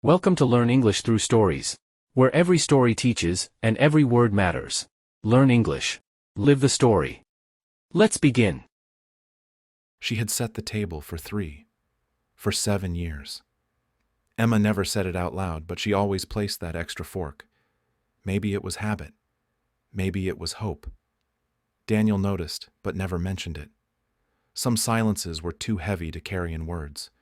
Welcome to Learn English Through Stories, where every story teaches and every word matters. Learn English. Live the story. Let's begin. She had set the table for 7 years. Emma never said it out loud, but she always placed that extra fork. Maybe it was habit. Maybe it was hope. Daniel noticed, but never mentioned it. Some silences were too heavy to carry in words.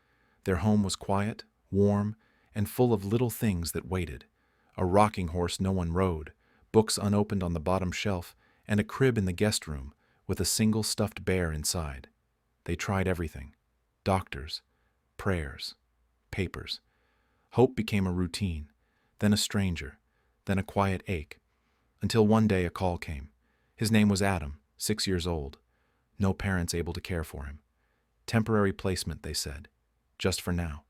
Their home was quiet, warm, and full of little things that waited. A rocking horse no one rode, books unopened on the bottom shelf, and a crib in the guest room with a single stuffed bear inside. They tried everything. Doctors, prayers, papers. Hope became a routine, then a stranger, then a quiet ache, until one day a call came. His name was Adam, 6 years old. No parents able to care for him. Temporary placement, they said. Just for now.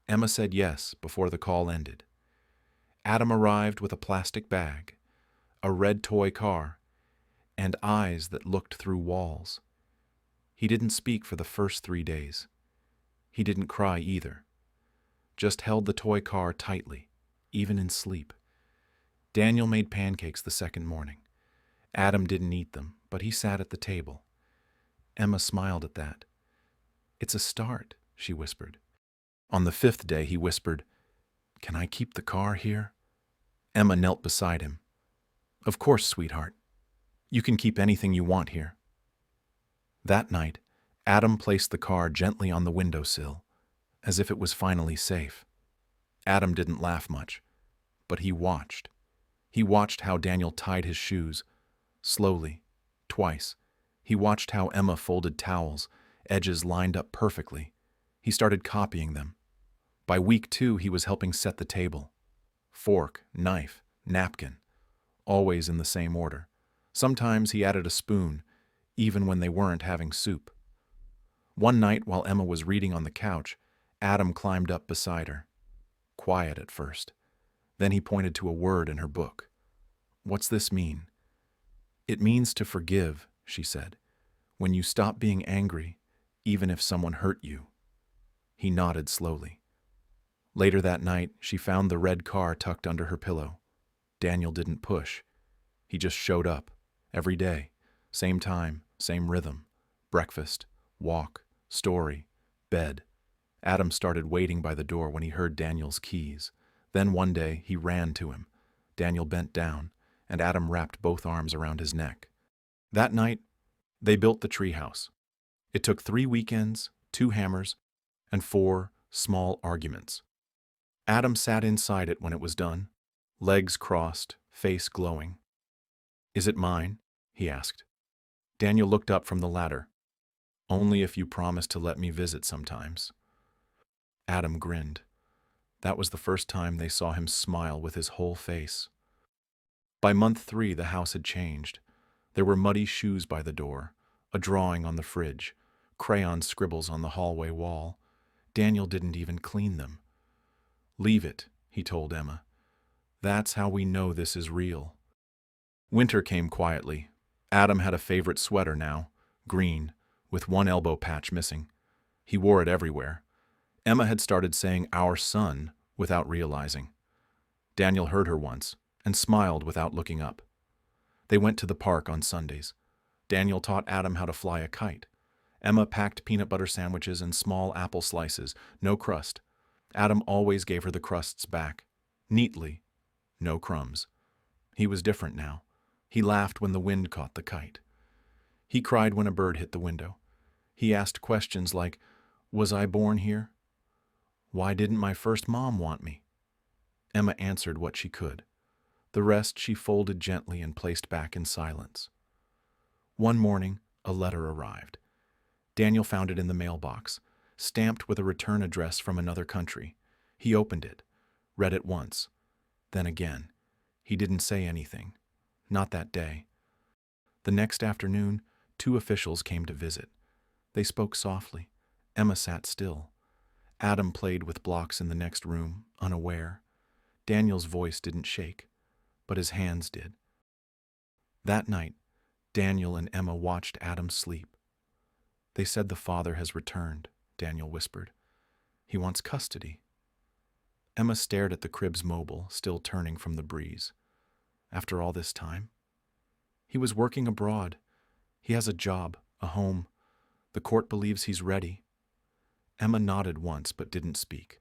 Emma said yes before the call ended. Adam arrived with a plastic bag, a red toy car, and eyes that looked through walls. He didn't speak for the first 3 days. He didn't cry either. Just held the toy car tightly, even in sleep. Daniel made pancakes the second morning. Adam didn't eat them, but he sat at the table. Emma smiled at that. "It's a start," she whispered. On the 5th day, he whispered, "Can I keep the car here?" Emma knelt beside him. "Of course, sweetheart. You can keep anything you want here." That night, Adam placed the car gently on the windowsill, as if it was finally safe. Adam didn't laugh much, but he watched. He watched how Daniel tied his shoes, slowly, twice. He watched how Emma folded towels, edges lined up perfectly. He started copying them. By week 2, he was helping set the table. Fork, knife, napkin, always in the same order. Sometimes he added a spoon, even when they weren't having soup. One night, while Emma was reading on the couch, Adam climbed up beside her. Quiet at first. Then he pointed to a word in her book. "What's this mean?" "It means to forgive," she said. "When you stop being angry, even if someone hurt you." He nodded slowly. Later that night, she found the red car tucked under her pillow. Daniel didn't push. He just showed up, every day, same time, same rhythm. Breakfast, walk, story, bed. Adam started waiting by the door when he heard Daniel's keys. Then one day, he ran to him. Daniel bent down, and Adam wrapped both arms around his neck. That night, they built the treehouse. It took 3 weekends, 2 hammers, and 4 small arguments. Adam sat inside it when it was done, legs crossed, face glowing. "Is it mine?" he asked. Daniel looked up from the ladder. "Only if you promise to let me visit sometimes." Adam grinned. That was the first time they saw him smile with his whole face. By month 3, the house had changed. There were muddy shoes by the door, a drawing on the fridge, crayon scribbles on the hallway wall. Daniel didn't even clean them. "Leave it," he told Emma. "That's how we know this is real." Winter came quietly. Adam had a favorite sweater now, green, with one elbow patch missing. He wore it everywhere. Emma had started saying "our son" without realizing. Daniel heard her once and smiled without looking up. They went to the park on Sundays. Daniel taught Adam how to fly a kite. Emma packed peanut butter sandwiches and small apple slices, no crust. Adam always gave her the crusts back, neatly, no crumbs. He was different now. He laughed when the wind caught the kite. He cried when a bird hit the window. He asked questions like, "Was I born here? Why didn't my first mom want me?" Emma answered what she could. The rest she folded gently and placed back in silence. One morning, a letter arrived. Daniel found it in the mailbox, stamped with a return address from another country. He opened it, read it once, then again. He didn't say anything. Not that day. The next afternoon, 2 officials came to visit. They spoke softly. Emma sat still. Adam played with blocks in the next room, unaware. Daniel's voice didn't shake, but his hands did. That night, Daniel and Emma watched Adam sleep. "They said the father has returned," Daniel whispered. "He wants custody." Emma stared at the crib's mobile, still turning from the breeze. After all this time? He was working abroad. He has a job, a home. The court believes he's ready. Emma nodded once but didn't speak.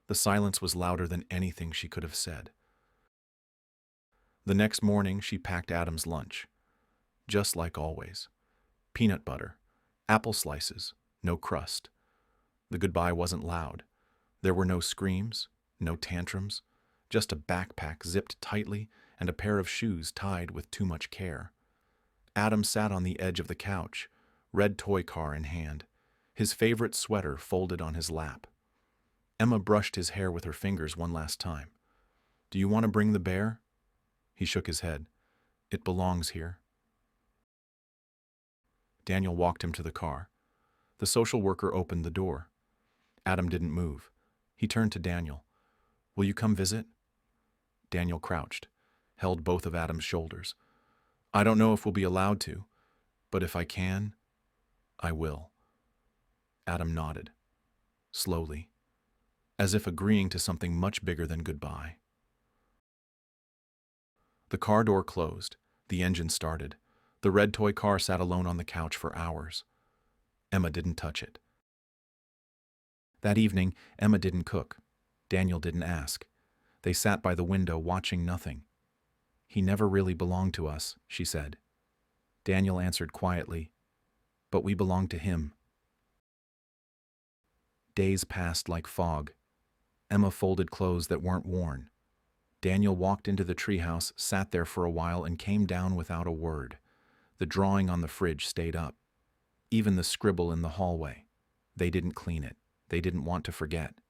The silence was louder than anything she could have said. The next morning she packed Adam's lunch. Just like always. Peanut butter, apple slices, no crust. The goodbye wasn't loud. There were no screams, no tantrums, just a backpack zipped tightly and a pair of shoes tied with too much care. Adam sat on the edge of the couch, red toy car in hand, his favorite sweater folded on his lap. Emma brushed his hair with her fingers one last time. "Do you want to bring the bear?" He shook his head. "It belongs here." Daniel walked him to the car. The social worker opened the door. Adam didn't move. He turned to Daniel. "Will you come visit?" Daniel crouched, held both of Adam's shoulders. "I don't know if we'll be allowed to, but if I can, I will." Adam nodded, slowly, as if agreeing to something much bigger than goodbye. The car door closed. The engine started. The red toy car sat alone on the couch for hours. Emma didn't touch it. That evening, Emma didn't cook. Daniel didn't ask. They sat by the window watching nothing. "He never really belonged to us," she said. Daniel answered quietly, "But we belong to him." Days passed like fog. Emma folded clothes that weren't worn. Daniel walked into the treehouse, sat there for a while, and came down without a word. The drawing on the fridge stayed up. Even the scribble in the hallway. They didn't clean it. They didn't want to forget.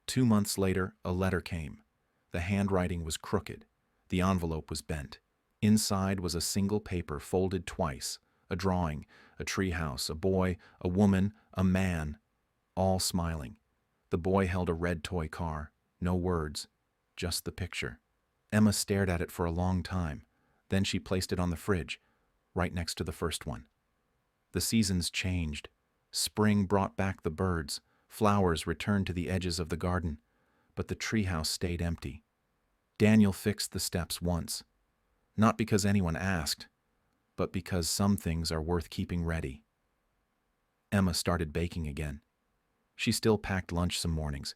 2 months later, a letter came. The handwriting was crooked. The envelope was bent. Inside was a single paper folded twice. A drawing, a treehouse, a boy, a woman, a man, all smiling. The boy held a red toy car. No words, just the picture. Emma stared at it for a long time. Then she placed it on the fridge, right next to the first one. The seasons changed. Spring brought back the birds. Flowers returned to the edges of the garden. But the treehouse stayed empty. Daniel fixed the steps once. Not because anyone asked, but because some things are worth keeping ready. Emma started baking again. She still packed lunch some mornings,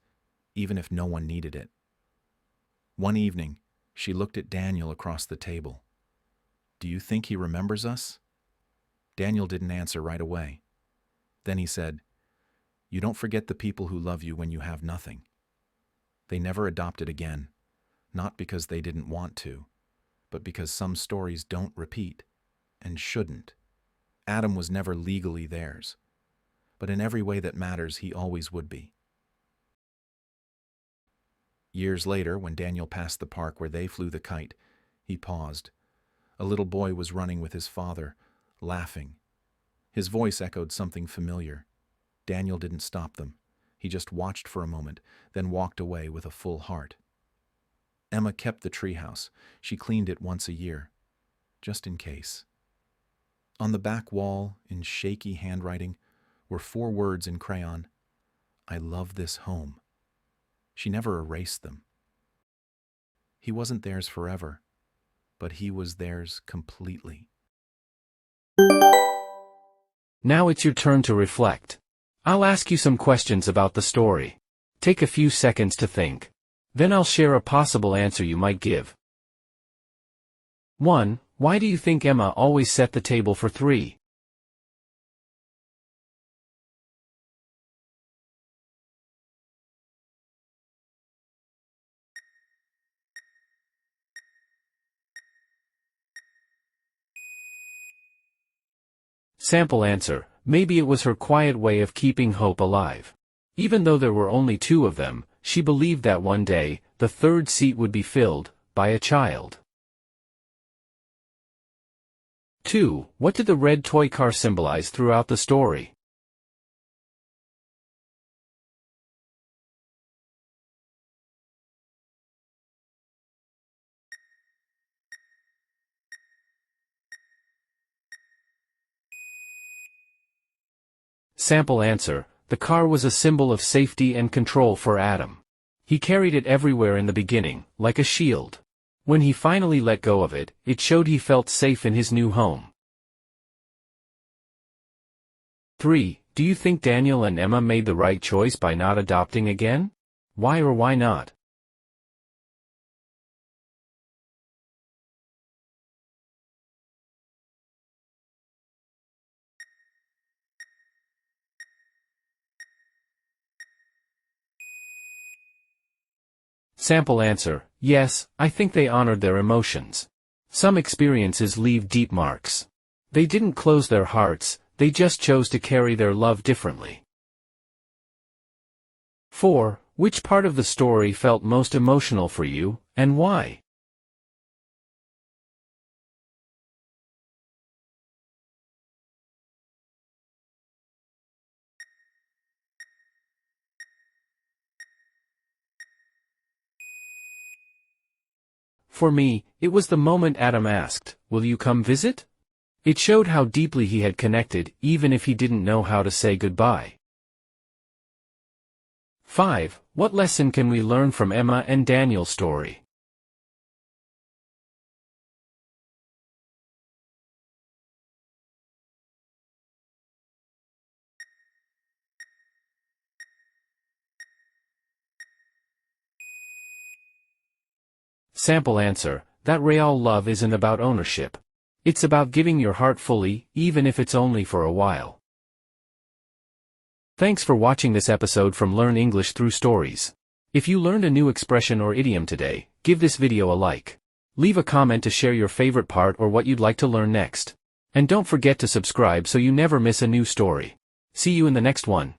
even if no one needed it. One evening, she looked at Daniel across the table. "Do you think he remembers us?" Daniel didn't answer right away. Then he said, "You don't forget the people who love you when you have nothing." They never adopted again, not because they didn't want to, but because some stories don't repeat, and shouldn't. Adam was never legally theirs, but in every way that matters, he always would be. Years later, when Daniel passed the park where they flew the kite, he paused. A little boy was running with his father, laughing. His voice echoed something familiar. Daniel didn't stop them. He just watched for a moment, then walked away with a full heart. Emma kept the treehouse. She cleaned it once a year, just in case. On the back wall, in shaky handwriting, were 4 words in crayon: "I love this home." She never erased them. He wasn't theirs forever, but he was theirs completely. Now it's your turn to reflect. I'll ask you some questions about the story. Take a few seconds to think. Then I'll share a possible answer you might give. 1. Why do you think Emma always set the table for 3? Sample answer: maybe it was her quiet way of keeping hope alive. Even though there were only 2 of them, she believed that one day, the 3rd seat would be filled by a child. 2. What did the red toy car symbolize throughout the story? Sample answer: The car was a symbol of safety and control for Adam. He carried it everywhere in the beginning, like a shield. When he finally let go of it, it showed he felt safe in his new home. 3. Do you think Daniel and Emma made the right choice by not adopting again? Why or why not? Sample answer: yes, I think they honored their emotions. Some experiences leave deep marks. They didn't close their hearts, they just chose to carry their love differently. 4. Which part of the story felt most emotional for you, and why? For me, it was the moment Adam asked, "Will you come visit?" It showed how deeply he had connected, even if he didn't know how to say goodbye. 5. What lesson can we learn from Emma and Daniel's story? Sample answer: that real love isn't about ownership. It's about giving your heart fully, even if it's only for a while. Thanks for watching this episode from Learn English Through Stories. If you learned a new expression or idiom today, give this video a like. Leave a comment to share your favorite part or what you'd like to learn next. And don't forget to subscribe so you never miss a new story. See you in the next one.